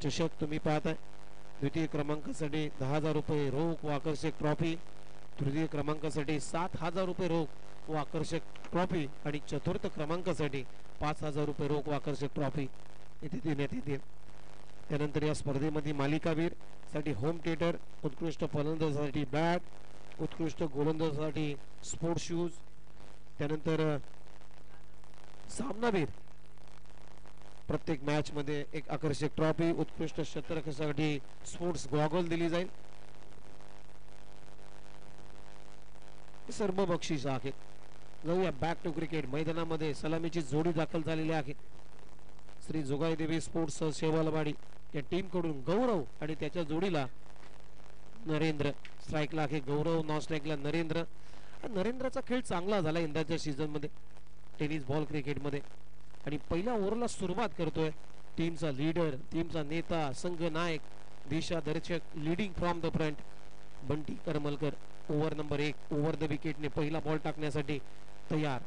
चषक तुम्ही पाहताय. द्वितीय क्रमांकासाठी 10,000 रुपये रोख व आकर्षक ट्रॉफी, तृतीय क्रमांकासाठी 7,000 रुपये रोख व आकर्षक ट्रॉफी आणि चतुर्थ क्रमांकासाठी 5,000 रुपये रोख व आकर्षक ट्रॉफी इथे देण्यात येते. त्यानंतर या स्पर्धेमध्ये मालिकावीर साठी होम थिएटर, उत्कृष्ट फलंदाजासाठी बॅट, उत्कृष्ट गोलंदाजासाठी स्पोर्ट्स शूज, त्यानंतर सामनावीर प्रत्येक मॅच मध्ये एक आकर्षक ट्रॉफी, उत्कृष्ट षटरक्षकासाठी स्पोर्ट्स गॉगल दिली जाईल. सर्व बक्षीस आहेत. जाऊया बॅक टू क्रिकेट. मैदानामध्ये सलामीची जोडी दाखल झालेली आहे. श्री जोगाई देवी स्पोर्ट्स शेवालवाडी या टीम कडून गौरव आणि त्याच्या जोडीला नरेंद्र. स्ट्राईकला आहे गौरव, नॉन स्ट्राईकला नरेंद्र. नरेंद्रचा खेळ चांगला झाला यंदाच्या सीझन मध्ये टेनिस बॉल क्रिकेट मध्ये आणि पहिल्या ओव्हरला सुरुवात करतोय. टीमचा लीडर, टीमचा नेता, संघ नायक, दिशा दर्शक, leading from the front Bunty Karmalkar. Over number 1 over the विकेटने पहिला बॉल टाकण्यासाठी तयार.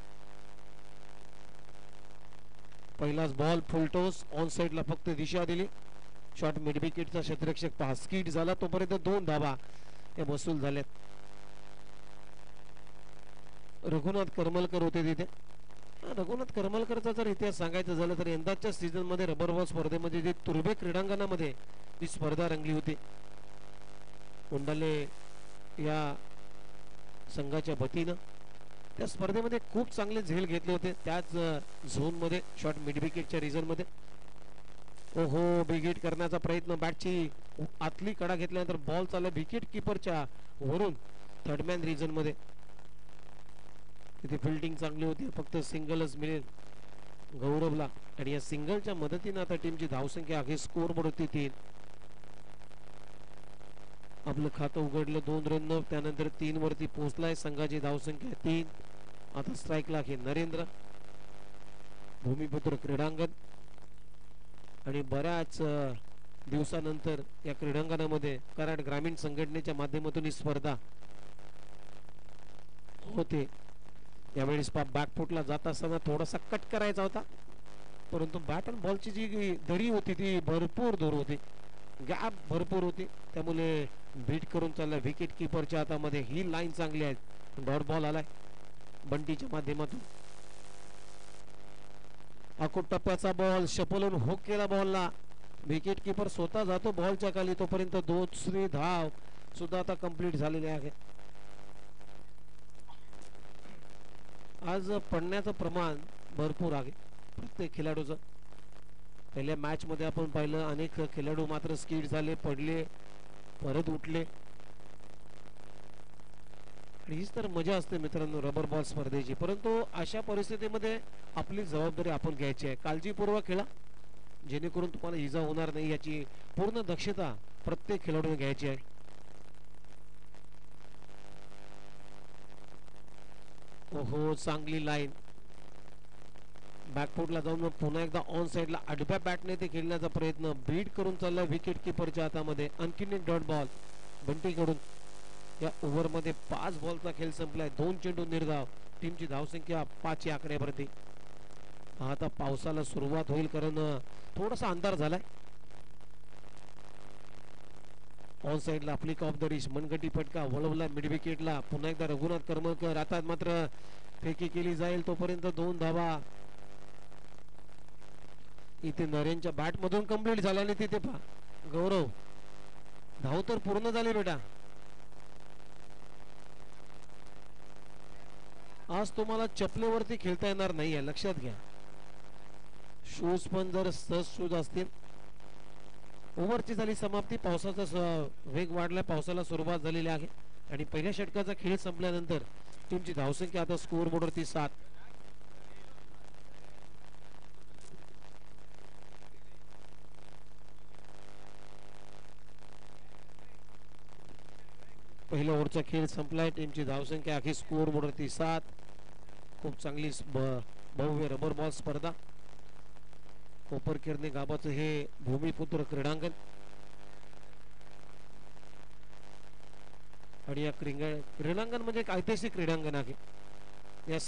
पहिलाच बॉल फुलटॉस ऑन साइडला फक्त दिशा दिली. शॉट मिड विकेटचा क्षेत्ररक्षक पहा स्किट झाला, तोपर्यंत 2 धावा या वसूल झाल्यात. रघुनाथ करमलकर होते तिथे. रघुनाथ करमलकरचा जर इतिहास सांगायचा झाला तर यंदाच्या सीझन मध्ये रबर बॉल स्पर्धेमध्ये जी तुर्भे क्रीडांगणामध्ये जी स्पर्धा रंगली होती, कोंडाले या संघाच्या वतीनं त्या स्पर्धेमध्ये खूप चांगले झेल घेतले होते. त्याच झोन मध्ये शॉट मिड विकेटच्या रिझन मध्ये ओहो बिग हिट करण्याचा प्रयत्न, बॅटची आतली कडा घेतल्यानंतर बॉल चालला विकेट किपरच्या वरून थर्डमॅन रिजन मध्ये. तिथे फिल्डिंग चांगली होती, फक्त सिंगलच मिळेल गौरवला आणि या सिंगलच्या मदतीने आता टीमची धावसंख्या आहे स्कोर बोर्ड होती 3. आपलं खातं उघडलं 2 रन, त्यानंतर 3 वरती पोहोचलाय. संघाची धावसंख्या 3. आता स्ट्राईकला आहे नरेंद्र. भूमिपुत्र क्रीडांगण आणि बऱ्याच दिवसानंतर या क्रीडांगणामध्ये कराड ग्रामीण संघटनेच्या माध्यमातून ही स्पर्धा होते. यावेळेस बॅकफुटला जात असताना थोडासा कट करायचा होता, परंतु बॅट अँड बॉलची जी दरी होती ती भरपूर दूर होती, गॅप भरपूर होती, त्यामुळे बीट करून चालला विकेट किपरच्या हातामध्ये. ही लाईन चांगली आहे. डॉट बॉल आलाय बंटीच्या माध्यमातून. अकोट टप्प्याचा बॉल शपलून हुक केला बॉलला. विकेट किपर स्वतः जातो बॉलच्या खाली, तोपर्यंत दुसरी धाव सुद्धा आता कंप्लीट झालेली आहे. आज पडण्याचं प्रमाण भरपूर आहे प्रत्येक खेळाडूचं. पहिल्या मॅच मध्ये आपण पाहिलं अनेक खेळाडू मात्र स्किड झाले, पडले, परत उठले. हीच तर मजा असते मित्रांनो रबर बॉल स्पर्धेची. परंतु अशा परिस्थितीमध्ये आपली जबाबदारी आपण घ्यायची आहे. काळजीपूर्वक खेळा जेणेकरून तुम्हाला इजा होणार नाही याची पूर्ण दक्षता प्रत्येक खेळाडूने घ्यायची आहे. ओहो चांगली लाईन. बॅकफुटला जाऊन पुन्हा एकदा ऑन साइडला आडव्या बॅटने ते खेळण्याचा प्रयत्न, बीट करून चालला विकेट किपरच्या हातामध्ये. आणखीन एक डॉट बॉल बंटीकडून. या ओव्हर मध्ये 5 बॉलचा खेळ संपलाय. 2 चेंडू निर्धाव. टीमची धावसंख्या 5 या आकड्यावरती. आता पावसाला सुरुवात होईल कारण थोडासा अंधार झालाय. ऑन साइडला फ्लिक ऑफ द रिस्ट मनगटी फटका वळवला मिड विकेटला. पुन्हा एकदा रघुनाथ करमलकर. आता मात्र फेकी केली जाईल, तोपर्यंत 2 धावा इथे नरेनच्या बॅट मधून कंप्लीट झाला. आणि तिथे पहा गौरव धाव तर पूर्ण झाली बेटा. आज तुम्हाला चपलेवरती खेळता येणार नाहीये, लक्षात घ्या. शूज पण जर सहज शूज असतील. ओव्हरची झाली समाप्ती. पावसाचा वेग वाढलाय, पावसाला सुरुवात झालेली आहे आणि पहिल्या षटकाचा खेळ संपल्यानंतर टीमची धावसंख्या आता स्कोअर बोर्डवरती 7. पहिल्या ओव्हरचा खेळ संपलाय. टीमची धावसंख्या आहे स्कोअर बोर्डवरती 7. खूप चांगली भव्य रबर बॉल स्पर्धा. कोपरखिरणे गावाचं हे भूमिपुत्र क्रीडांगण आणि या क्रीडांगण म्हणजे एक ऐतिहासिक क्रीडांगण आहे. या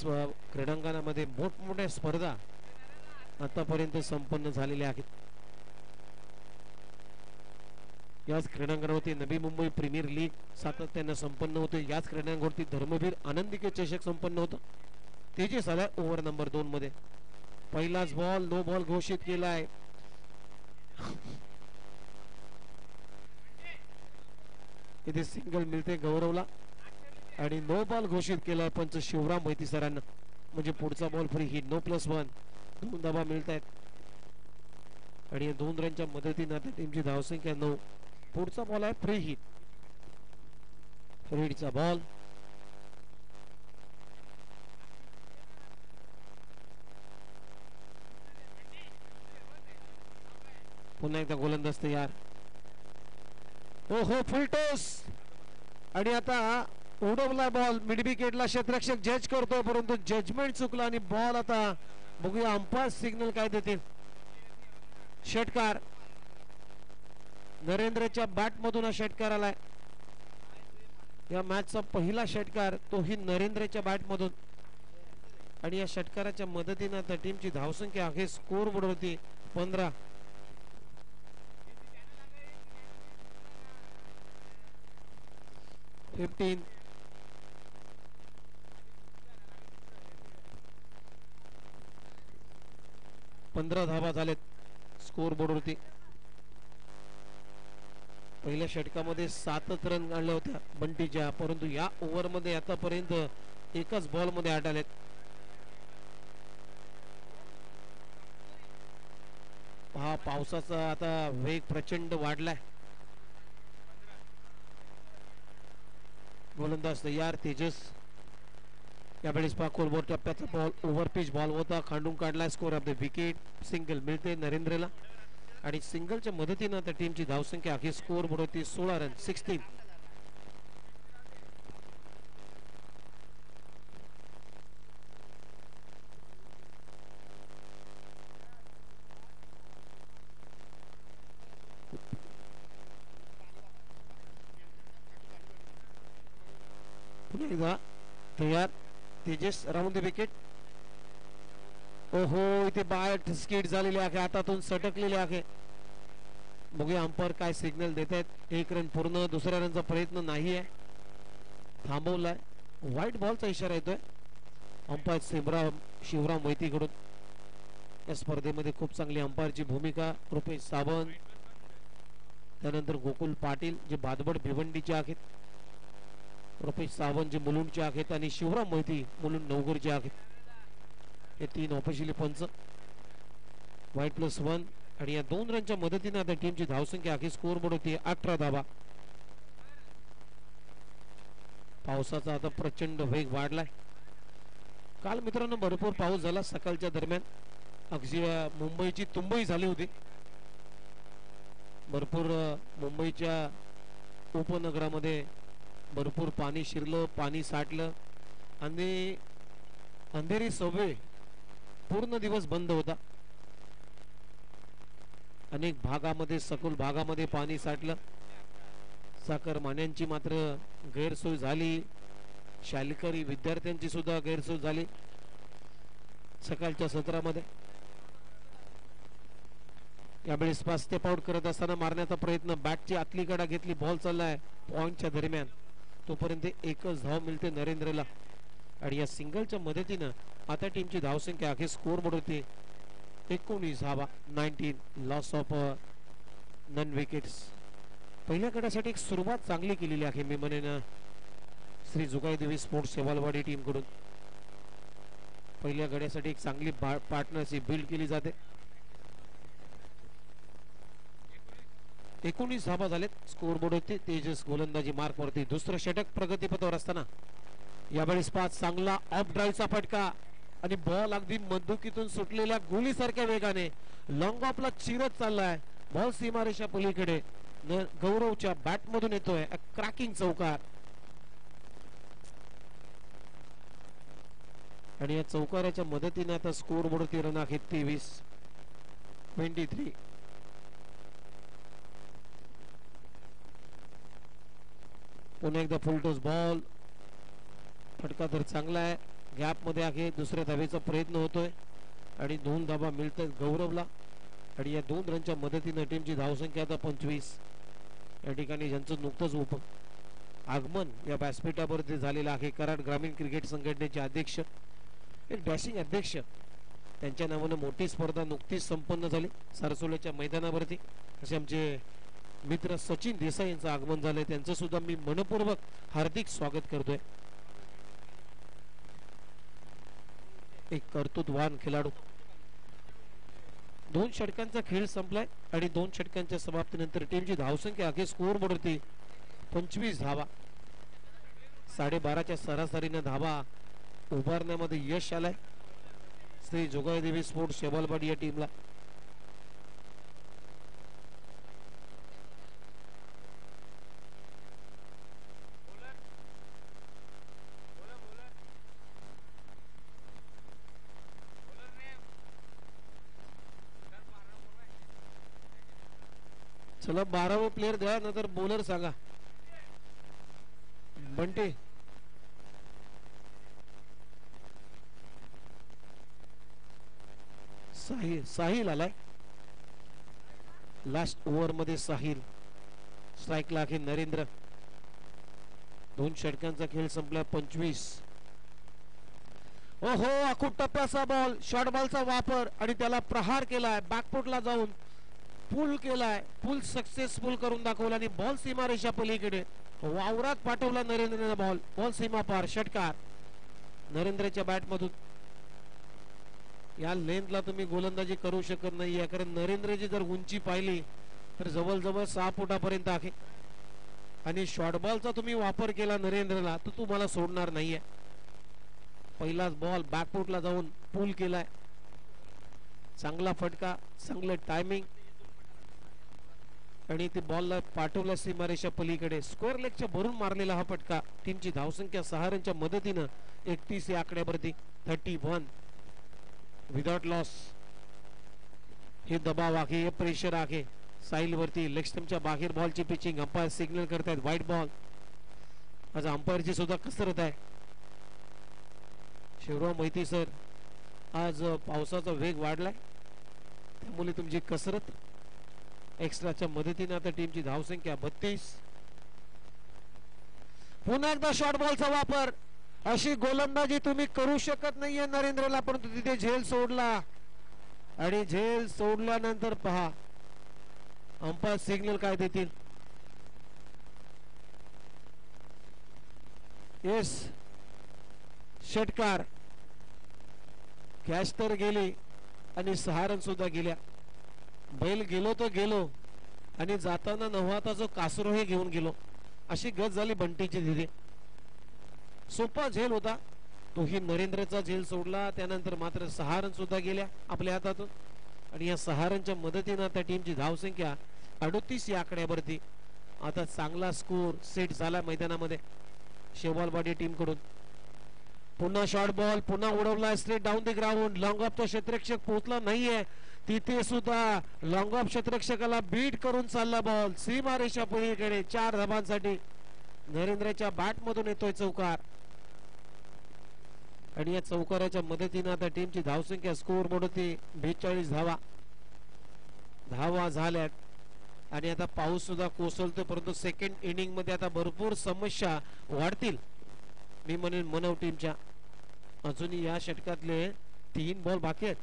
क्रीडांगणामध्ये मोठमोठ्या स्पर्धा आतापर्यंत संपन्न झालेल्या आहेत. याच क्रीडांगणावरती नवी मुंबई प्रीमियर लीग सातत्याने संपन्न होते. याच क्रीडांगणावरती धर्मवीर आनंदिके चषक संपन्न होतं. तेजस आलाय ओव्हर नंबर 2 मध्ये. पहिलाच बॉल नो बॉल घोषित केलाय. इथे सिंगल मिळते गौरवला आणि नो बॉल घोषित केलाय पंच शिवराम मोहिते सरांना. म्हणजे पुढचा बॉल फ्री हिट. नो +1 2 धावा मिळत आहेत आणि 2 रनच्या मदतीने आता टीमची धावसंख्या 9. पुढचा बॉल आहे फ्री हिट. फ्री हिटचा बॉल पुन्हा एकदा गोलंदाज तयार. ओहो फुलटोस आणि आता उडवला बॉल मिड विकेटला. क्षेत्ररक्षक जज करतोय परंतु जजमेंट चुकला आणि बॉल आता बघूया अंपायर सिग्नल काय देतील. षटकार नरेंद्रच्या बॅट मधून हा षटकार आलाय. या मॅचचा पहिला षटकार तोही नरेंद्रच्या बॅट मधून आणि या षटकाराच्या मदतीने आता टीमची धावसंख्या आहे स्कोर बोर्ड होती 15. पंधरा धावा झालेत स्कोर बोर्डवरती. पहिल्या षटकामध्ये 7 रन काढल्या होत्या बंटीच्या, परंतु या ओव्हर मध्ये आतापर्यंत एकच बॉल मध्ये आठ आलेत. हा पावसाचा आता वेग प्रचंड वाढलाय. गोलंदाज तयार तेजस. यावेळेस पाकोलबोर टप्प्याचा बॉल ओव्हर पिच बॉल होता, खांडून काढला. Score of the wicket. Single मिळते नरेंद्रला आणि सिंगलच्या मदतीने आता टीमची धावसंख्या आहे स्कोर बोर्ड होती 16 रन 16. पुन्हा एकदा तयार तेजस राऊंड द विकेट. ओहो इथे बॅट स्किड झालेले आहे, हातातून सटकलेले आहे. बघूया अंपायर काय सिग्नल देत आहेत. 1 रन पूर्ण. दुसऱ्या रनचा प्रयत्न नाही आहे, थांबवलाय. व्हाईट बॉलचा इशारा येतोय अंपायर शिवराम मोहिते कडून. या स्पर्धेमध्ये खूप चांगली अंपायरची भूमिका रुपेश सावंत, त्यानंतर गोकुल पाटील जे बादबड भिवंडीचे आहेत, रुपेश सावंत जे मुलुंडचे आहेत आणि शिवराम मोहिते मुलुंड नवगरचे आहेत. हे 3 ऑफिशियली पंच. व्हाईट +1 आणि या 2 रनच्या मदतीने आता टीमची धावसंख्या आहे स्कोर बोर्ड होती 18 धावा. पावसाचा आता प्रचंड वेग वाढलाय. काल मित्रांनो भरपूर पाऊस झाला सकाळच्या दरम्यान. अगदी मुंबईची तुंबई झाली होती. भरपूर मुंबईच्या उपनगरामध्ये भरपूर पाणी शिरलं, पाणी साठलं आणि अंधेरी सबवे पूर्ण दिवस बंद होता. अनेक भागामध्ये सखोल भागामध्ये पाणी साठलं. चाकरमान्यांची मात्र गैरसोय झाली. शालेकरी विद्यार्थ्यांची सुद्धा गैरसोय झाली सकाळच्या सत्रामध्ये. यावेळेस स्टेप आउट करत असताना मारण्याचा प्रयत्न, बॅटची आतली कडा घेतली, बॉल चाललाय पॉइंटच्या दरम्यान. तोपर्यंत एकच धाव मिळते नरेंद्रला आणि या सिंगलच्या मदतीने आता टीमची धावसंख्या आहे स्कोर बोर्ड होते 19 धावा 19. Loss of none wickets. पहिल्या गटासाठी एक सुरुवात चांगली केलेली आहे मी म्हणेन श्री जुगाई देवी स्पोर्ट्स सेवालवाडी टीम कडून. पहिल्या गड्यासाठी एक चांगली पार्टनरशिप बिल्ड केली जाते. 19 धावा झालेत स्कोर बोर्ड होते. तेजस गोलंदाजी मार्क वरती. दुसरं षटक प्रगतीपथावर असताना यावेळेस 5 चांगला ऑफ ड्राईव्हचा फटका आणि बॉल अगदी मधुकीतून सुटलेल्या गोलीसारख्या वेगाने लॉंग ऑफला चिरत चाललाय. बॉल सीमारेषा पलीकडे गौरवच्या बॅट मधून येतोय. क्रॅकिंग चौकार आणि या चौकाराच्या मदतीने आता स्कोर बोर्डवरती रन आहेत 23. पुन्हा एकदा फुलटॉस बॉल. फटका तर चांगला आहे, गॅप मध्ये आहे. दुसऱ्या धावेचा प्रयत्न होतोय आणि 2 धावा मिळतात गौरवला आणि या 2 रनच्या मदतीने टीमची धावसंख्या आता 25. या ठिकाणी ज्यांचं नुकतंच आगमन या व्यासपीठावरती झालेलं आहे, कराड ग्रामीण क्रिकेट संघटनेचे अध्यक्ष, एक डॅशिंग अध्यक्ष, त्यांच्या नावानं मोठी स्पर्धा नुकतीच संपन्न झाली सारसोल्याच्या मैदानावरती. असे आमचे मित्र सचिन देसाई यांचं आगमन झालंय, त्यांचं सुद्धा मी मनपूर्वक हार्दिक स्वागत करतोय. एक कर्तृत्ववान खेळाडू. 2 षटकांचा खेळ संपलाय आणि 2 षटकांच्या समाप्तीनंतर टीमची धावसंख्या आहे स्कोअर बोर्डवरती 25 धावा. 12.5च्या सरासरीने धावा उभारण्यामध्ये यश आलंय श्री जोगाईदेवी स्पोर्ट्स शेवालवाडी या टीमला. चला 12वा प्लेयर द्या, नंतर बॉलर सांगा. बंटे साहिल आलाय लास्ट ओव्हर मध्ये. साहिल स्ट्राईकला आहे. नरेंद्र. 2 षटकांचा खेळ संपला 25. ओहो, आखूड टप्प्याचा बॉल, शॉर्ट बॉलचा वापर आणि त्याला प्रहार केलाय, बॅकफुटला जाऊन पुल केलाय, पुल सक्सेसफुल करून दाखवला आणि बॉल सीमारेषा पलीकडे वावरात पाठवला नरेंद्रने. बॉल सीमा पार. षटकार नरेंद्रच्या बॅट मधून. या लेंथला तुम्ही गोलंदाजी करू शकत नाहीये, कारण नरेंद्रची जर उंची पाहिली तर जवळजवळ 6 फुटापर्यंत आहे आणि शॉर्ट बॉलचा तुम्ही वापर केला नरेंद्रला तर तुम्हाला सोडणार नाहीये. पहिलाच बॉल बॅकफुटला जाऊन पुल केलाय, चांगला फटका, चांगलं टायमिंग आणि ते बॉलला पाठवला सीमारेषा पलीकडे. स्क्वेअर लेगच्या भरून मारलेला हा फटका. टीमची धावसंख्या 6 रनच्या मदतीनं 31 या आकड्यावरती 31 विदाउट लॉस. हे दबाव आहे, हे प्रेशर आहे साहिल वरती. लेग स्टंपच्या बाहेर बॉलची पिचिंग. अंपायर सिग्नल करतायत व्हाईट बॉल. आज अंपायरची सुद्धा कसरत आहे. शिवराम मोहिते सर, आज पावसाचा वेग वाढलाय त्यामुळे तुमची कसरत एक्स्ट्राच्या मदतीने. आता टीमची धावसंख्या 32. पुन्हा एकदा शॉर्ट बॉलचा वापर. अशी गोलंदाजी तुम्ही करू शकत नाहीये नरेंद्रला, परंतु तिथे झेल सोडला आणि झेल सोडल्यानंतर पहा अंपायर सिग्नल काय देतील. येस, षटकार. कॅच तर गेली आणि 6 रन सुद्धा गेल्या. बैल गेलो तो गेलो आणि जाताना नव्हाता जो कासरो हे घेऊन गेलो, अशी गत झाली बंटीची तिथे. सोपा झेल होता तोही नरेंद्रचा झेल सोडला. त्यानंतर मात्र 6 रन सुद्धा गेल्या आपल्या हातातून आणि या 6 रनच्या मदतीने त्या टीमची धावसंख्या 38 या आकड्यावरती. आता चांगला स्कोर सेट झाला मैदानामध्ये शेवालवाडी टीम कडून. पुन्हा शॉर्ट बॉल, पुन्हा उडवला straight down the ground. Long ऑफचा क्षेत्ररक्षक पोहोचला नाहीये तिथे सुद्धा लॉंग ऑफ क्षेत्ररक्षकाला बीट करून चालला बॉल सीमारेषा पलीकडे. 4 धावांसाठी नरेंद्रच्या बॅट मधून येतोय चौकार आणि या चौकाराच्या मदतीने आता टीमची धावसंख्या स्कोअर बोर्ड होती 42 धावा. धावा झाल्यात आणि आता पाऊस सुद्धा कोसळतो, परंतु सेकंड इनिंग मध्ये आता भरपूर समस्या वाढतील मी म्हणेन मनव टीमच्या. अजूनही या षटकातले 3 बॉल बाकी आहेत.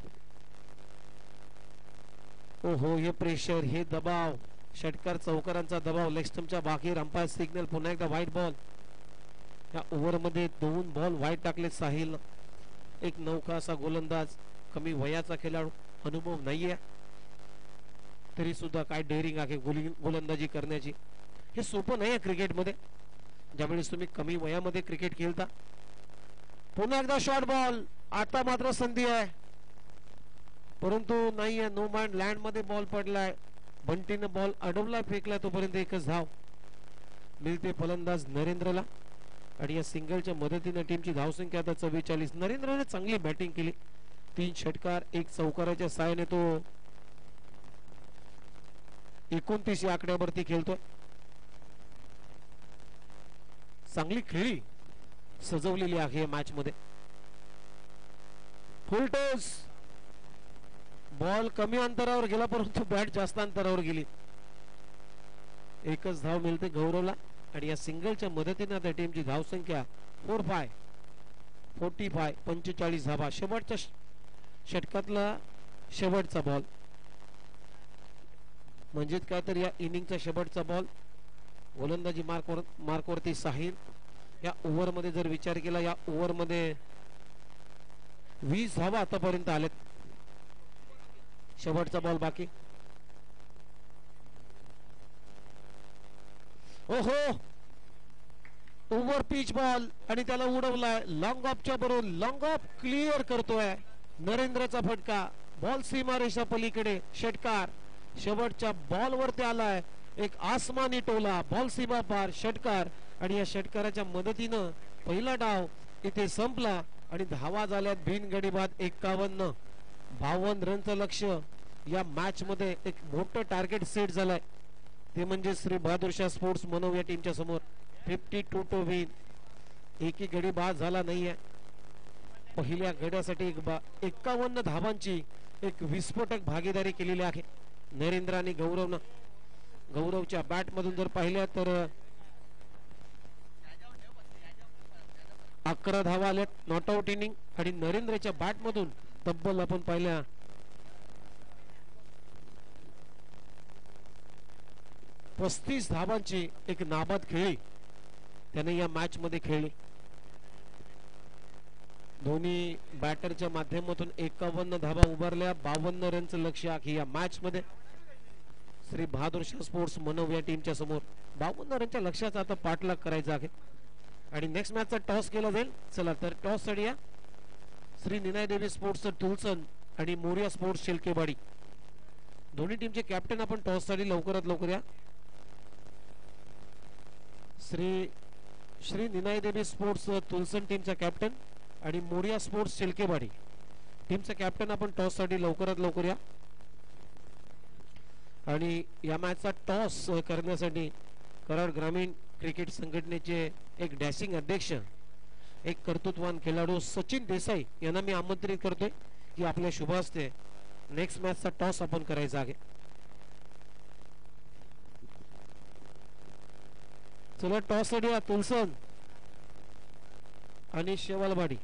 ओहो, हे प्रेशर, हे दबाव, षटकार चौकारांचा दबाव. लेग स्टंपच्या बाहेर अंपायर सिग्नल. पुन्हा एकदा व्हाईट बॉल. या ओव्हर मध्ये 2 बॉल व्हाईट टाकले साहिल. एक नौका असा गोलंदाज, कमी वयाचा खेळाडू, अनुभव नाहीये तरी सुद्धा काय डेअरिंग आहे गोलंदाजी करण्याची. हे सोपं नाही आहे क्रिकेटमध्ये ज्यावेळेस तुम्ही कमी वयामध्ये क्रिकेट खेळता. पुन्हा एकदा शॉर्ट बॉल. आता मात्र संधी आहे परंतु नाहीये. नो मॅन लँड मध्ये बॉल पडलाय. बंटीने बॉल अडवला, फेकला, तोपर्यंत एकच धाव मिळते फलंदाज नरेंद्रला आणि या सिंगलच्या मदतीने टीमची धावसंख्या आता 44. नरेंद्रने चांगली बॅटिंग केली. 3 षटकार 1 चौकाराच्या साहाय्याने तो 29 या आकड्यावरती खेळतोय. चांगली खेळी सजवलेली आहे मॅच मध्ये. फुल टॉस. बॉल कमी अंतरावर गेला परंतु बॅट जास्त अंतरावर गेली. एकच धाव मिळते गौरवला आणि या सिंगलच्या मदतीने त्या टीमची धावसंख्या 45 धावा. शेवटच्या षटकातला शेवटचा बॉल म्हणजेच काय तर या इनिंगचा शेवटचा बॉल. गोलंदाजी मार्कवरती साहिल. या ओव्हरमध्ये जर विचार केला या ओव्हरमध्ये 20 धावा आतापर्यंत आलेत. शेवटचा बॉल बाकी. ओहो ओव्हर पिच बॉल आणि त्याला उडवलाय लॉंग ऑफच्या बरोबर. लॉंग ऑफ क्लिअर करतोय नरेंद्रचा फटका. बॉल सीमारेषा पलीकडे. षटकार शेवटच्या बॉलवरती आलाय. एक आसमानी टोला. बॉल सीमा पार. षटकार आणि या षटकाराच्या मदतीनं पहिला डाव इथे संपला आणि धावा झाल्यात बिनगडी बाद 51. 52 रनचं लक्ष या मॅच मध्ये. एक मोठं टार्गेट सेट झालंय ते म्हणजे श्री बहादूरशाह स्पोर्ट्स मनव या टीमच्या समोर. 52 टू विन. एकही गडी बाद झाला नाहीये. पहिल्या गड्यासाठी 51 धावांची एक विस्फोटक भागीदारी केलेली आहे नरेंद्र आणि गौरवनं. गौरवच्या बॅट मधून जर पाहिल्या तर 11 धावा आल्यात नॉट आउट इनिंग आणि नरेंद्रच्या बॅट मधून तब्बल आपण पाहिल्या 35 धावांची एक नाबाद खेळी त्याने या मॅच मध्ये खेळली. दोन्ही बॅटरच्या माध्यमातून 51 धावा उभारल्या. 52 रनचं लक्ष आहे या मॅच मध्ये श्री बहादूरशाह स्पोर्ट्स मनव या टीमच्या समोर. 52 रनच्या लक्ष्याचा आता पाठलाग करायचा आहे आणि नेक्स्ट मॅचचा टॉस केला जाईल. चला तर टॉस साठी या श्री निनाय देवी स्पोर्ट्स तुलसन आणि मोरिया स्पोर्ट्स शेलकेवाडी दोन्ही टीमचे कॅप्टन आपण टॉस साठी लवकरात लवकर या. श्री निनाय देवी स्पोर्ट्स तुलसन टीमचा कॅप्टन आणि मोरिया स्पोर्ट्स शेलकेवाडी टीमचा कॅप्टन आपण टॉस साठी लवकरात लवकर या. आणि या मॅचचा टॉस करण्यासाठी कराड ग्रामीण क्रिकेट संघटनेचे एक डॅशिंग अध्यक्ष एक कर्तृत्ववान खेळाडू सचिन देसाई यांना मी आमंत्रित करतोय की आपल्या शुभ हस्ते नेक्स्ट मॅचचा टॉस आपण करायचा आहे. चला टॉस साठी तुलसन आणि शेवालवाडी.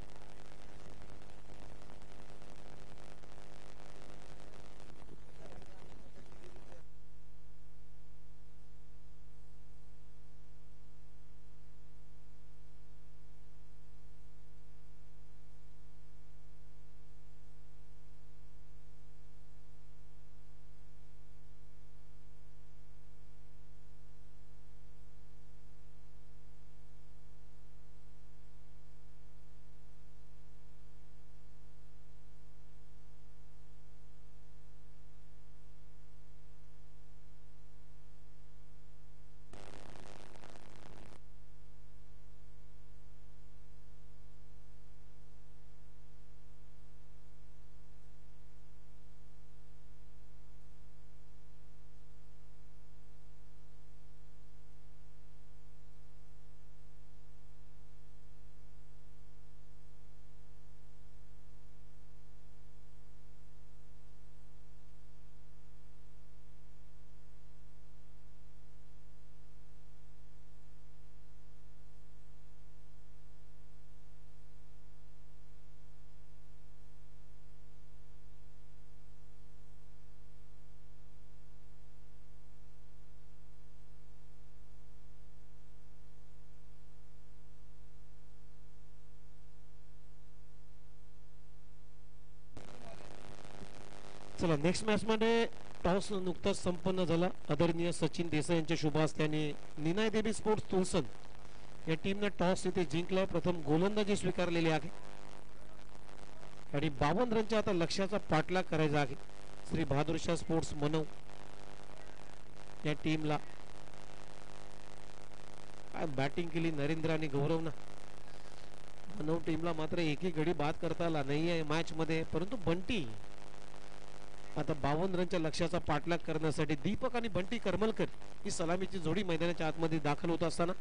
चला नेक्स्ट मॅच मध्ये टॉस नुकताच संपन्न झाला. आदरणीय सचिन देसाई यांच्या शुभ हस्त्याने निनाय देवी स्पोर्ट्स तुलसन या टीमने टॉस इथे जिंकलाय. प्रथम गोलंदाजी स्वीकारलेली आहे आणि 52 रनच्या आता लक्ष्याचा पाठलाग करायचा आहे श्री बहादूरशाह स्पोर्ट्स मनव या टीमला. काय बॅटिंग केली नरेंद्र आणि गौरवनं. मनव टीमला मात्र एकही गडी बाद करता आला नाहीये मॅच मध्ये. परंतु बंटी आता 52 रनच्या लक्ष्याचा पाठलाग करण्यासाठी दीपक आणि बंटी करमलकर ही सलामीची जोडी मैदानाच्या आतमध्ये दाखल होत असताना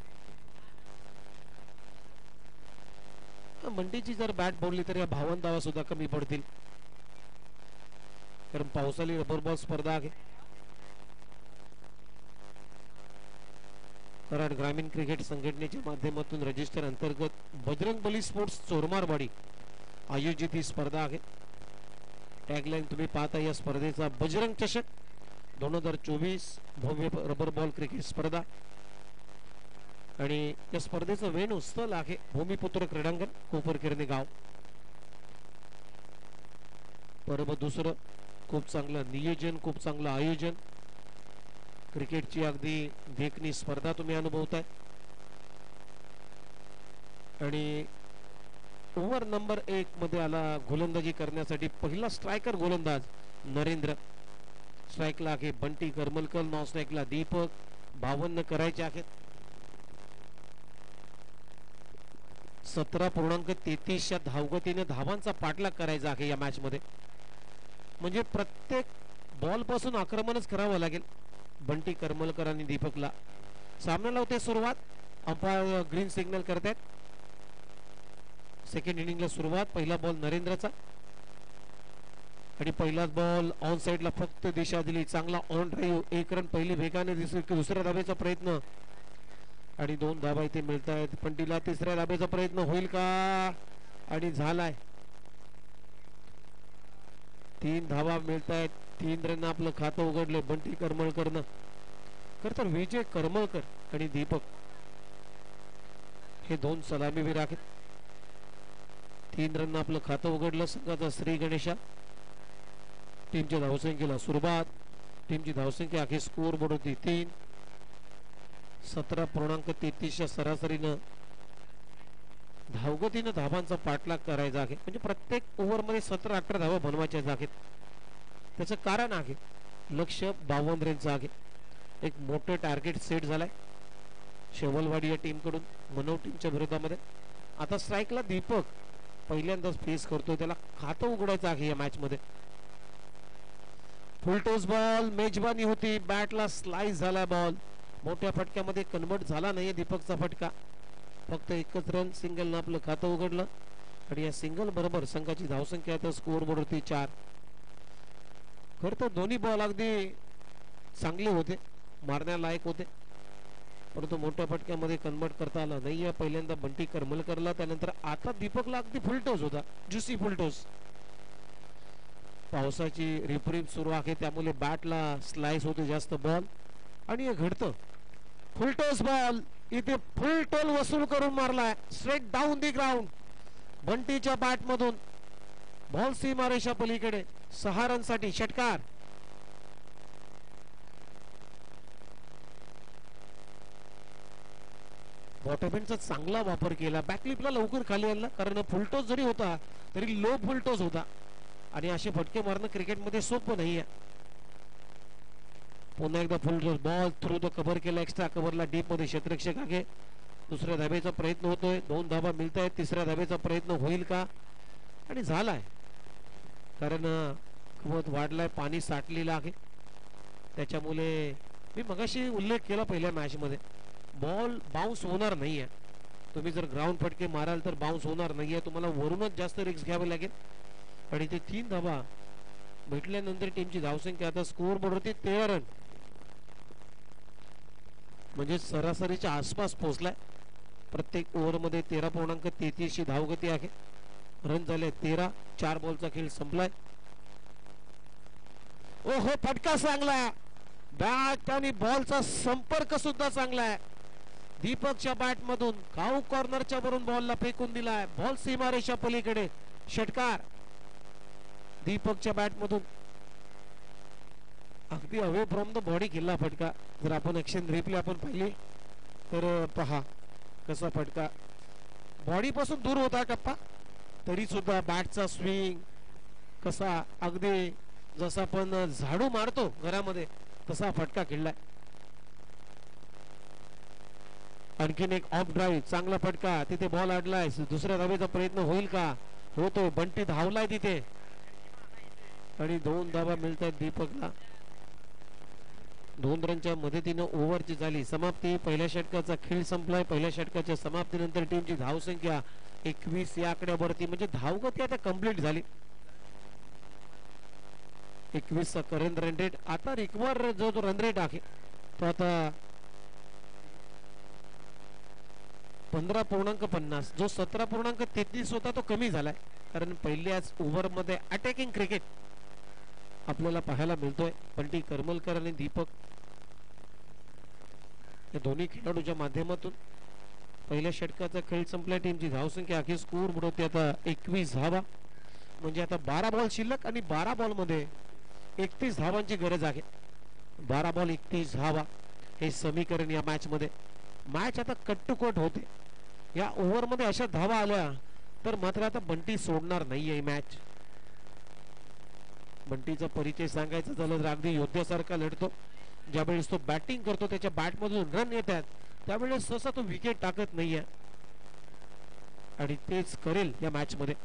बंटीची जर बॅट बोलली तर या 52 धावा सुद्धा कमी पडतील कारण पावसाळी रबर बॉल स्पर्धा आहे. कराड ग्रामीण क्रिकेट संघटनेच्या माध्यमातून रजिस्टर अंतर्गत बजरंग बली स्पोर्ट्स चोरमारवाडी आयोजित ही स्पर्धा आहे. टॅगलाईन तुम्ही पाहता या स्पर्धेचा बजरंग चषक 2024 भव्य रबर बॉल क्रिकेट स्पर्धा आणि या स्पर्धेचं वेन्यू स्थळ आहे भूमिपुत्र क्रीडांगण कोपरकिरणे गाव. परब दुसरं खूप चांगलं नियोजन, खूप चांगलं आयोजन, क्रिकेटची अगदी देखणी स्पर्धा तुम्ही अनुभवताय. आणि ओव्हर नंबर 1 मध्ये आला गोलंदाजी करण्यासाठी पहिला स्ट्रायकर गोलंदाज नरेंद्र. स्ट्राईकला आहे बंटी करमलकर, नॉन स्ट्राईकला दीपक. 52 करायचे आहेत. 17.33 या धावगतीने धावांचा पाठलाग करायचा आहे या मॅच मध्ये. म्हणजे प्रत्येक बॉल पासून आक्रमणच करावं लागेल बंटी करमलकर आणि दीपकला. सामन्याला होते सुरुवात. अंपायर ग्रीन सिग्नल करतायत. सेकंड इनिंगला सुरुवात. पहिला बॉल नरेंद्रचा आणि पहिलाच बॉल ऑन साइडला फक्त दिशा दिली. चांगला ऑन ड्राईव्ह. 1 रन पहिली वेगाने दिसली की दुसऱ्या धाब्याचा प्रयत्न आणि 2 धाबा इथे मिळत आहेत. पण तिला तिसऱ्या धाब्याचा प्रयत्न होईल का आणि झालाय. 3 धावा मिळत आहेत. 3 रन आपलं खातं उघडले बंटी करमळकरनं. खर तर विजय करमळकर आणि दीपक हे 2 सलामीवीर आहेत. 3 रन आपलं खातं उघडलं संघाचा श्री गणेशा. टीमच्या धावसंख्येला सुरुवात. टीमची धावसंख्या आहे स्कोअर बोर्ड होती 3. 17.33 या सरासरीनं धावगतीनं धावांचा पाठलाग करायचा आहे. म्हणजे प्रत्येक ओव्हरमध्ये 17-18 धावा बनवायच्या आहेत. त्याचं कारण आहे लक्ष 52 रनचं आहे. एक मोठं टार्गेट सेट झालाय शेवलवाडी या टीम कडून मनोव टीमच्या विरोधामध्ये. आता स्ट्राईकला दीपक पहिल्यांदाच फेस करतोय. त्याला खातं उघडायचं आहे या मॅच मध्ये. Full toss ball. मेजबानी होती. बॅटला स्लाइस झाला बॉल. मोठ्या फटक्यामध्ये कन्वर्ट झाला नाहीये दीपकचा फटका. फक्त एकच रन सिंगलनं आपलं खातं उघडलं आणि या सिंगल बरोबर संघाची धावसंख्या आता स्कोअर बोर्ड होती 4. खरं तर दोन्ही बॉल अगदी चांगले होते, मारण्यालायक होते, परंतु मोठ्या फटक्यामध्ये कन्वर्ट करता आला नाहीये. पहिल्यांदा बंटी करमलकरला, त्यानंतर आता दीपकला अगदी फुलटोस होता, ज्युसी फुलटोस. पावसाची रिपरिप सुरू आहे त्यामुळे बॅटला स्लाइस होते जास्त बॉल आणि हे घडतं. फुलटोस बॉल इथे फुल टोल वसूल करून मारलाय स्ट्रेट डाऊन दी ग्राउंड. बंटीच्या बॅट मधून बॉल सीमारेषा पलीकडे. 6 रन साठी षटकार. बॉटमॅनचा चांगला वापर केला. बॅकलिपला लवकर खाली आणला कारण फुलटोस जरी होता तरी लो फुलटोस होता आणि असे फटके मारणं क्रिकेटमध्ये सोपं नाहीये. पुन्हा एकदा full toss ball through the cover केला. एक्स्ट्रा कव्हरला डीप मध्ये क्षेत्ररक्षक आहे. दुसऱ्या धाब्याचा प्रयत्न होतोय. 2 धाबा मिळत आहेत. तिसऱ्या धाब्याचा प्रयत्न होईल का आणि झालाय कारण गवत वाढलाय, पाणी साठलेलं आहे. त्याच्यामुळे मी मगाशी उल्लेख केला पहिल्या मॅच मध्ये बॉल बाउन्स होणार नाहीये. तुम्ही जर ग्राउंड फटके माराल तर बाउन्स होणार नाहीये. तुम्हाला वरूनच जास्त रिस्क घ्यावी लागेल आणि ते 3 धाबा भेटल्यानंतर टीमची धावसंख्या आता स्कोअर बोर्डवरती 13 रन म्हणजे सरासरीच्या आसपास पोहोचलाय. प्रत्येक ओव्हर मध्ये 13.33 धावगती आहे. रन झाले 13. 4 बॉलचा खेळ संपलाय. ओहो फटका चांगला. बॅट आणि बॉलचा संपर्क सुद्धा चांगला आहे. दीपकच्या बॅट मधून काऊ कॉर्नरच्या वरून बॉलला फेकून दिलाय. बॉल सीमारेषा पलीकडे. षटकार दीपकच्या बॅट मधून अगदी अवे फ्रॉम द बॉडी केला फटका. जर आपण ऍक्शन रिप्ले आपण पाहिली तर पहा कसा फटका बॉडी पासून दूर होता टप्पा तरी सुद्धा बॅटचा स्विंग कसा अगदी जसा आपण झाडू मारतो घरामध्ये तसा फटका खेळलाय. आणखीन एक ऑफ ड्राईव्ह चांगला फटका. तिथे बॉल अडलाय. दुसऱ्या धावेचा प्रयत्न होईल का? होतो. बंटी धावलाय तिथे आणि 2 धावा मिळतात दीपकला. 2 रनच्या मदतीनं ओव्हरची झाली समाप्ती. पहिल्या षटकाचा खेळ संपलाय. पहिल्या षटकाच्या समाप्तीनंतर टीमची धावसंख्या 21 या आकड्यावरती म्हणजे धावगती आता कंप्लीट झाली. 21 चा करंट रन रेट. आता रिक्वायर जो रन रेट आहे तो आता 15.50 जो 17.33 होता तो कमी झालाय, कारण पहिल्याच ओव्हरमध्ये अटॅकिंग क्रिकेट आपल्याला पाहायला मिळतोय. बंटी करमलकर आणि दीपक या दोन्ही खेळाडूच्या माध्यमातून पहिल्या षटकाचा खेळ संपला. टीमची धावसंख्या अखेर स्कोर बुडवते आता 21 धावा, म्हणजे आता 12 बॉल शिल्लक आणि 12 बॉल मध्ये 31 धावांची गरज आहे. 12 बॉल 31 धावा हे समीकरण या मॅच मध्ये. मॅच आता कट टू कट होते. या ओव्हर मध्ये अशा धावा आल्या तर मात्र आता बंटी सोडणार नाहीये मॅच. बंटीचा परिचय सांगायचा झालं तर अगदी योद्ध्यासारखा लढतो. ज्यावेळेस तो बॅटिंग करतो त्याच्या बॅट मधून रन येतात त्यावेळेस सहसा तो विकेट टाकत नाहीये आणि तेच करेल या मॅच मध्ये.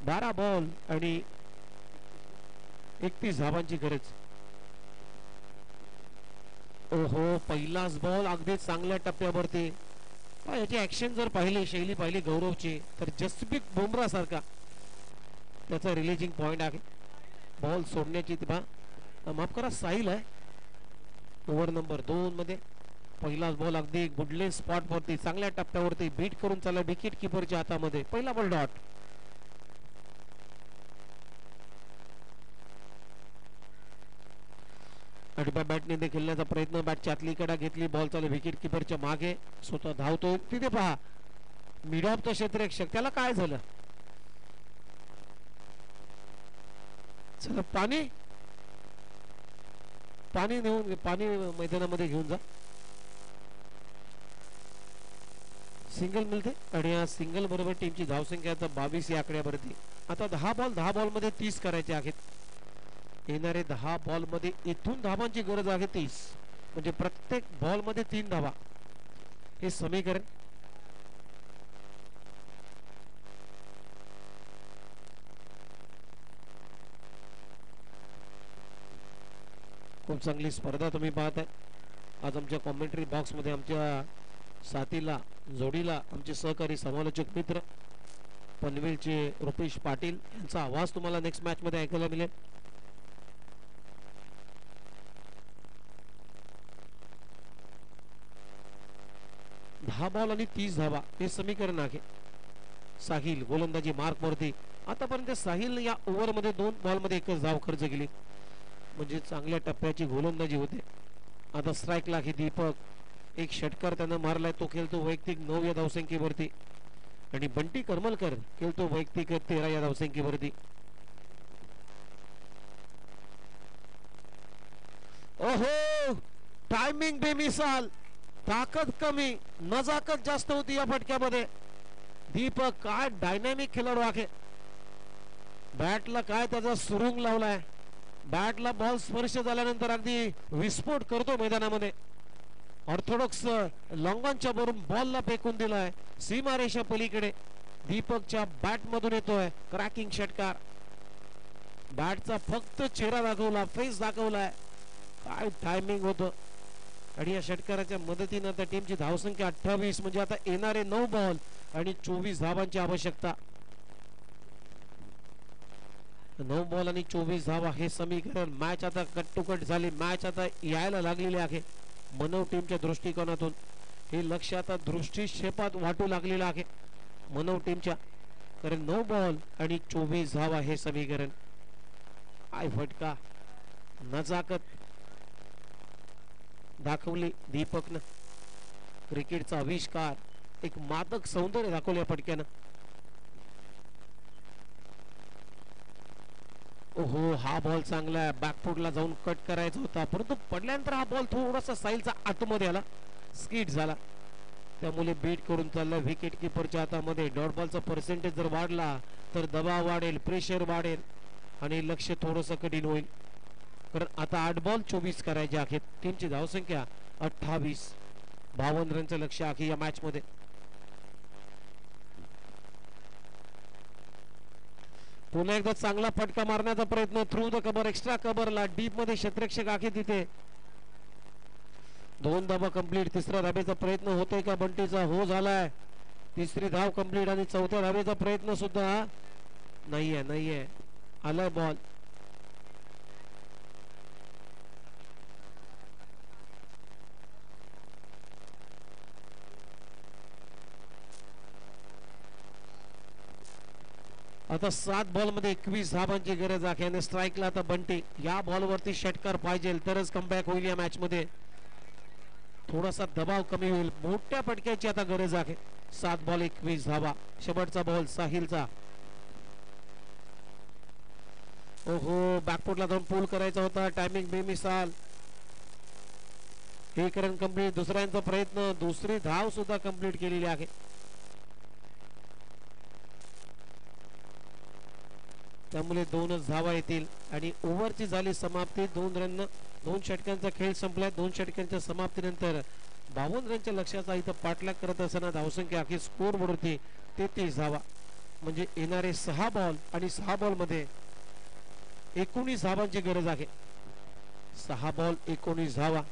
12 बॉल आणि 31 धावांची गरज. ओहो, पहिलाच बॉल अगदी चांगल्या टप्प्यावरती. याची ऍक्शन जर पाहिली, शैली पाहिली गौरवची, तर जसप्रीत बुमराह सारखा त्याचा रिलीजिंग पॉइंट आहे. बॉल सोडण्याची माफ करा साहिल आहे. ओव्हर नंबर 2 मध्ये पहिलाच बॉल अगदी गुडलेस स्पॉट वरती चांगल्या टप्प्यावरती बीट करून चालला विकेट किपरच्या हातामध्ये. पहिला बॉल डॉट. आडव्या बॅटने खेळण्याचा प्रयत्न, बॅटच्या आतली कडा घेतली, बॉल चालू विकेट किपरच्या मागे, स्वतः धावतो. तिथे पहा मिड ऑफ द क्षेत्ररक्षक, त्याला काय झालं? चला पाणी पाणी नेऊन पाणी मैदानामध्ये घेऊन जा. सिंगल मिळते आणि या सिंगल बरोबर टीमची धावसंख्या आता 22 या आकड्यावरती. आता 10 बॉल मध्ये 30 करायचे आहेत. येणारे 10 बॉल मध्ये इथून धावांची गरज आहे 30, म्हणजे प्रत्येक बॉल मध्ये 3 धावा हे समीकरण. खूप चांगली स्पर्धा तुम्ही पाहताय. आज आमच्या कॉमेंट्री बॉक्स मध्ये आमच्या साथीला जोडीला आमचे सहकारी समालोचक मित्र पनवेलचे रुपेश पाटील यांचा आवाज तुम्हाला नेक्स्ट मॅच मध्ये ऐकायला मिळेल. दहा बॉल आणि 30 धावा हे समीकरण आहे. साहिल गोलंदाजी मार्क वरती. आतापर्यंत साहिल या ओव्हर मध्ये 2 बॉल मध्ये 1च धाव खर्च केली, म्हणजे चांगल्या टप्प्याची गोलंदाजी होते. आता स्ट्राईक आहे दीपक. एक षटकार त्यानं मारलाय, तो खेळतो वैयक्तिक 9 या धावसंख्येवरती आणि बंटी करमलकर खेळतो वैयक्तिक 13 या धावसंख्येवरती. ओहो, टायमिंग बेमिसाल, ताकद कमी, नजाकत जास्त होती या फटक्यामध्ये. दीपक काय डायनामिक खेळाडू आहे. बॅटला काय त्याचा सुरुंग लावलाय. बॅटला बॉल स्पर्श झाल्यानंतर अगदी विस्फोट करतो मैदानामध्ये. ऑर्थोडॉक्स लॉंगॉनच्या वरून बॉलला फेकून दिलाय सीमारेषा पलीकडे. दीपकच्या बॅट मधून येतोय क्रॅकिंग षटकार. बॅटचा फक्त चेहरा दाखवला, फेस दाखवलाय. काय टायमिंग होतं. आणि या षटकाराच्या मदतीने आता टीमची धावसंख्या 28, म्हणजे आता येणारे 9 बॉल आणि 24 धावांची आवश्यकता. 9 बॉल आणि 24 धावा हे समीकरण. मॅच आता कट टू कट झाली. मॅच आता यायला लागलेली आहे. मनव टीमच्या दृष्टिकोनातून हे लक्ष आता दृष्टिक्षेपात वाटू लागलेलं आहे मनव टीमच्या, कारण 9 बॉल आणि 24 धावा हे समीकरण. काय फटका, नजाकत दाखवली दीपकनं. क्रिकेटचा आविष्कार, एक मादक सौंदर्य दाखवल्या फटक्यानं. ओहो, हा बॉल चांगला आहे. बॅकफुटला जाऊन कट करायचा होता, परंतु पडल्यानंतर हा बॉल थोडासा साईलचा आतमध्ये आला, स्किट झाला. त्यामुळे बीट करून चालला विकेट किपरच्या हातामध्ये. डॉट बॉलचा पर्सेंटेज जर वाढला तर दबाव वाढेल, प्रेशर वाढेल आणि लक्ष थोडंसं कठीण होईल. कारण आता 8 बॉल 24 करायचे आहेत. टीमची धावसंख्या 28. 52 रनचं लक्ष आहे या मॅच मध्ये. पुन्हा एकदा चांगला फटका मारण्याचा प्रयत्न थ्रू द कबर, एक्स्ट्रा कबरला, डीप मध्ये क्षेत्ररक्षक आहे तिथे. 2 धावा कंप्लीट. तिसऱ्या धावेचा प्रयत्न होतोय का बंटीचा? हो झालाय. तिसरी धाव कंप्लीट आणि चौथ्या धावेचा प्रयत्न सुद्धा नाहीये. आलाय बॉल. आता 7 बॉल मध्ये 21 धावांची गरज आहे आणि स्ट्राईकला आता बंटी. या बॉलवरती षटकार पाहिजे तरच कमबॅक होईल या मॅच मध्ये. थोडासा दबाव कमी होईल. मोठ्या फटक्याची आता गरज आहे. 7 बॉल 21 धावा. शेवटचा बॉल साहिलचा. ओहो बॅकफुटला जाऊन पूल करायचा होता. टायमिंग बेमिसाल. एक रन कंप्लीट. दुसऱ्यांचा प्रयत्न. दुसरी धाव सुद्धा कंप्लीट केलेली आहे. त्यामुळे 2च धावा येतील आणि ओव्हरची झाली समाप्ती. 2 रन 2 षटकांचा खेळ संपलाय. 2 षटकांच्या समाप्तीनंतर 52 रनच्या लक्ष्याचा इथं पाठलाग करत असताना धावसंख्या अखेर स्कोर बोर्ड होती 33 धावा. म्हणजे येणारे 6 बॉल आणि 6 बॉल मध्ये 19 धावांची गरज आहे. 6 बॉल 19 धावा.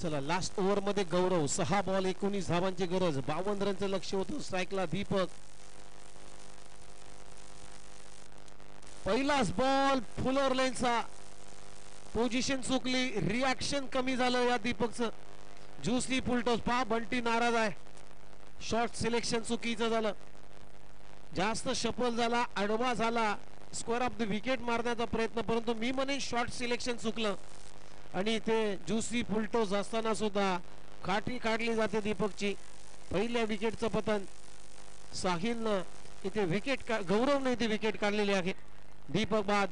चला लास्ट ओव्हर मध्ये गौरव. 6 बॉल 19 धावांची गरज. 52 रनचं लक्ष होतं. स्ट्राईकला दीपक. पहिलाच बॉल फुलर लाईनचा. पोझिशन चुकली. रिॲक्शन कमी झालं या दीपकचं. ज्युसली फुलटॉस. पहा बंटी नाराज आहे. शॉर्ट सिलेक्शन चुकीचं झालं. जास्त शफल झाला. आडवा झाला. स्क्वेअर ऑफ द विकेट मारण्याचा प्रयत्न. परंतु मी म्हणेन शॉर्ट सिलेक्शन चुकलं आणि इथे ज्युसी फुलटॉस असताना सुद्धा काठी काढली जाते दीपकची. पहिल्या विकेटचं पतन. साहिलनं इथे विकेट गौरवने इथे विकेट काढलेली आहे. दीपक बाद.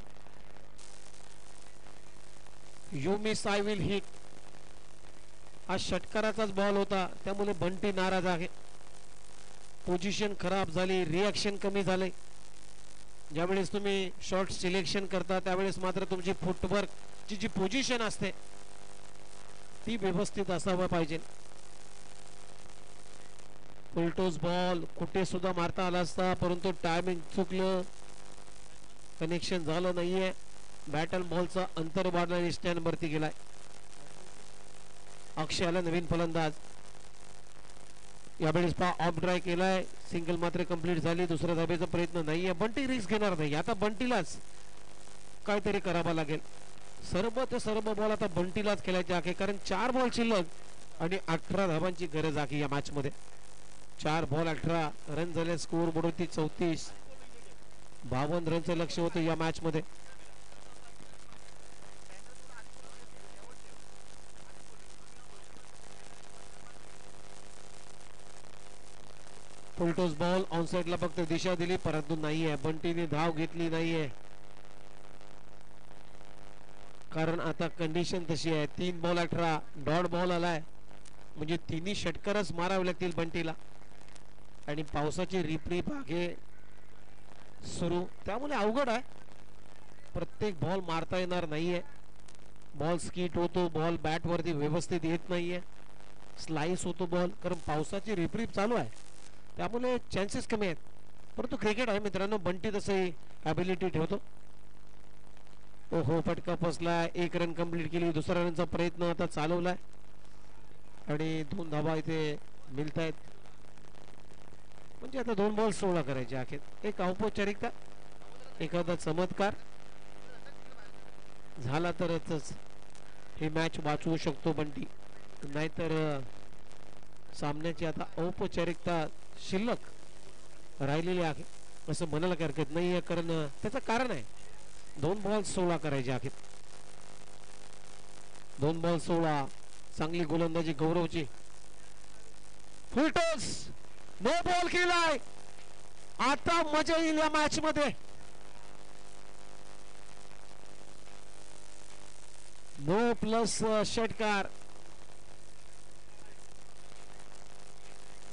You miss I will hit. हा षटकाराचाच बॉल होता. त्यामुळे बंटी नाराज आहे. पोझिशन खराब झाली. रिॲक्शन कमी झाले. ज्यावेळेस तुम्ही शॉर्ट सिलेक्शन करता त्यावेळेस मात्र तुमची फुटवर्क ची जी पोझिशन असते ती व्यवस्थित असावं पाहिजे. फुलटॉस बॉल कुठे सुद्धा मारता आला असता परंतु टायमिंग चुकलं. कनेक्शन झालं नाहीये. बॅटल बॉलचा अंतर वाढला आणि स्टँड वरती गेलाय. अक्षयाला नवीन फलंदाज. यावेळेस पहा ऑफ ड्राय केलाय. सिंगल मात्र कंप्लीट झाली. दुसऱ्या धाब्याचा प्रयत्न नाहीये. बंटी रिस्क घेणार नाही. आता बंटीलाच काहीतरी करावं लागेल. सर्व ते सर्व बॉल आता बंटीलाच खेळायचे आहे कारण 4 बॉल शिल्लक आणि 18 धावांची गरज आहे या मॅच मध्ये. 4 बॉल 18 रन झाले. Score board 34. 52 रनचं लक्ष होतं या मॅच मध्ये. फुलटॉस बॉल ऑन साइडला फक्त दिशा दिली परंतु नाहीये. बंटीने धाव घेतली नाहीये कारण आता कंडिशन तशी आहे. 3 बॉल 18 डॉट बॉल आलाय म्हणजे तिन्ही षटकारच मारावे लागतील बंटीला आणि पावसाची रिपरिप आहे सुरू. त्यामुळे अवघड आहे. प्रत्येक बॉल मारता येणार नाहीये. बॉल स्किट होतो. बॉल बॅट वरती व्यवस्थित येत नाहीये. स्लाइस होतो बॉल कारण पावसाची रिपरिप चालू आहे. त्यामुळे चान्सेस कमी आहेत. परंतु क्रिकेट आहे मित्रांनो. बंटी तसंही ॲबिलिटी ठेवतो. ओहो फटका फसलाय. 1 रन कंप्लीट केली. दुसऱ्या रनचा प्रयत्न आता चालवलाय आणि 2 धावा इथे मिळत आहेत. म्हणजे आता 2 बॉल 16 करायचे अखेर. एक औपचारिकता. एखादा चमत्कार झाला तरच ही मॅच वाचवू शकतो बंटी. नाहीतर सामन्याची आता औपचारिकता शिल्लक राहिलेली आहे असं म्हणायला काही हरकत नाहीये कारण त्याचं कारण आहे. 2 बॉल 16 करायचे आहेत. 2 बॉल 16. चांगली गोलंदाजी गौरवची. फुलटॉस नो बॉल केलाय. आता मजा येईल या मॅच मध्ये. नो प्लस षटकार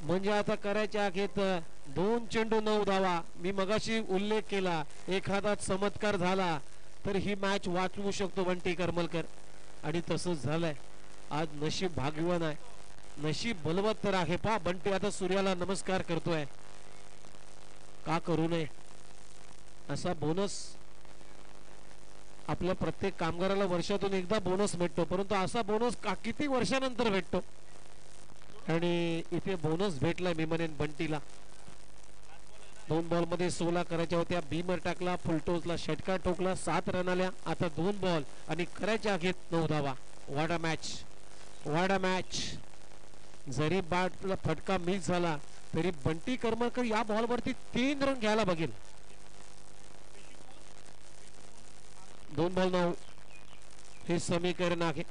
म्हणजे आता करायचे आहेत 2 चेंडू 9 धावा. मी मगाशी उल्लेख केला एखादा चमत्कार झाला तर ही मॅच वाचवू शकतो बंटी करमलकर आणि तसंच झालंय. आज नशीब भाग्यवान आहे. नशीब बलवत तर आहे. पा बंटी आता सूर्याला नमस्कार करतोय. का करू नये असा बोनस आपल्या प्रत्येक कामगाराला वर्षातून एकदा बोनस भेटतो, परंतु असा बोनस किती वर्षानंतर भेटतो. आणि इथे बोनस भेटला मी म्हणेन बंटीला. 2 बॉल मध्ये 16 करायच्या होत्या. बीमर टाकला, फुलटोजला षटकार ठोकला, 7 रन आल्या. आता 2 बॉल आणि करायच्या आगीत 9 धावा. वाडा मॅच, वाडा मॅच. जरी बॅटला फटका मिस झाला तरी बंटी करमरकर या बॉल वरती 3 रन घ्यायला बघेल. 2 बॉल 9 हे समीकरण आहे.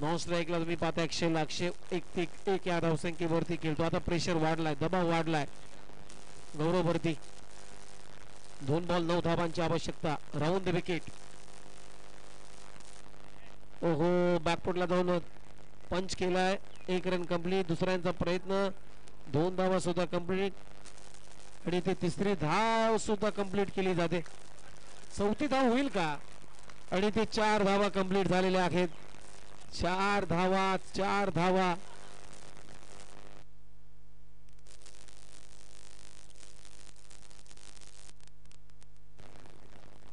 नॉन स्ट्राईकला तुम्ही पाहता 100 या धावसंख्येवरती खेळतो. आता प्रेशर वाढलाय, दबाव वाढलाय गौरव वरती. 2 बॉल 9 धावांची आवश्यकता. Round the wicket. ओहो, बॅकफुटला जाऊन पंच केलाय. 1 रन कंप्लीट. दुसऱ्यांचा प्रयत्न, 2 धावा सुद्धा कंप्लीट आणि ते तिसरी धाव सुद्धा कंप्लीट केली जाते. 4थी धाव होईल का? आणि ते 4 धावा कंप्लीट झालेल्या आहेत. 4 धावा, 4 धावा.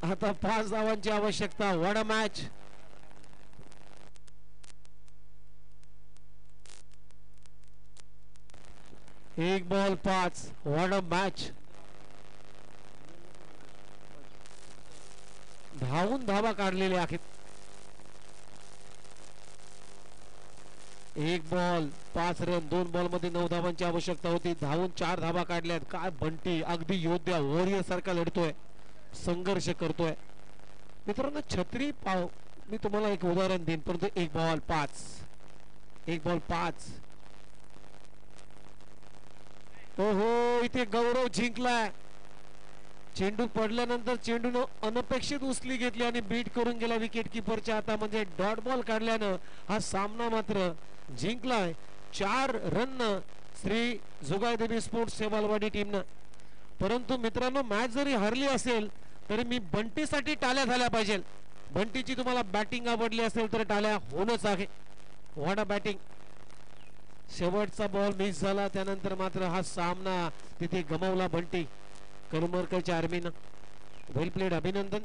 आता 5 धावांची आवश्यकता. What a match. एक बॉल 5. What a match. धावून धावा काढलेल्या आहेत. 1 बॉल 5 रन. 2 बॉल मध्ये 9 धावांची आवश्यकता होती. धावून 4 धावा काढल्यात. काय बंटी अगदी योद्धा वॉरियर सारखा लढतोय, संघर्ष करतोय. मित्रांनो छत्री पाव, मी तुम्हाला एक उदाहरण देईन, परंतु 1 बॉल 5. 1 बॉल 5. ओहो, इथे गौरव जिंकलाय. चेंडू पडल्यानंतर चेंडून अनपेक्षित उचली घेतली आणि बीट करून गेला विकेट किपरच्या हातामध्ये. डॉट बॉल काढल्यानं हा सामना मात्र जिंकलाय 4 रन श्री जोगाईदेवी स्पोर्ट्स सेवालवाडी टीमनं. परंतु मित्रांनो मॅच जरी हरली असेल तरी मी बंटीसाठी टाळ्या झाल्या पाहिजे. बंटीची तुम्हाला बॅटिंग आवडली असेल तर टाळ्या होणच आहे. What a batting. शेवटचा बॉल मिस झाला, त्यानंतर मात्र हा सामना तिथे गमावला बंटी करमरकरच्या आर्मीनं. वेल प्लेड, अभिनंदन.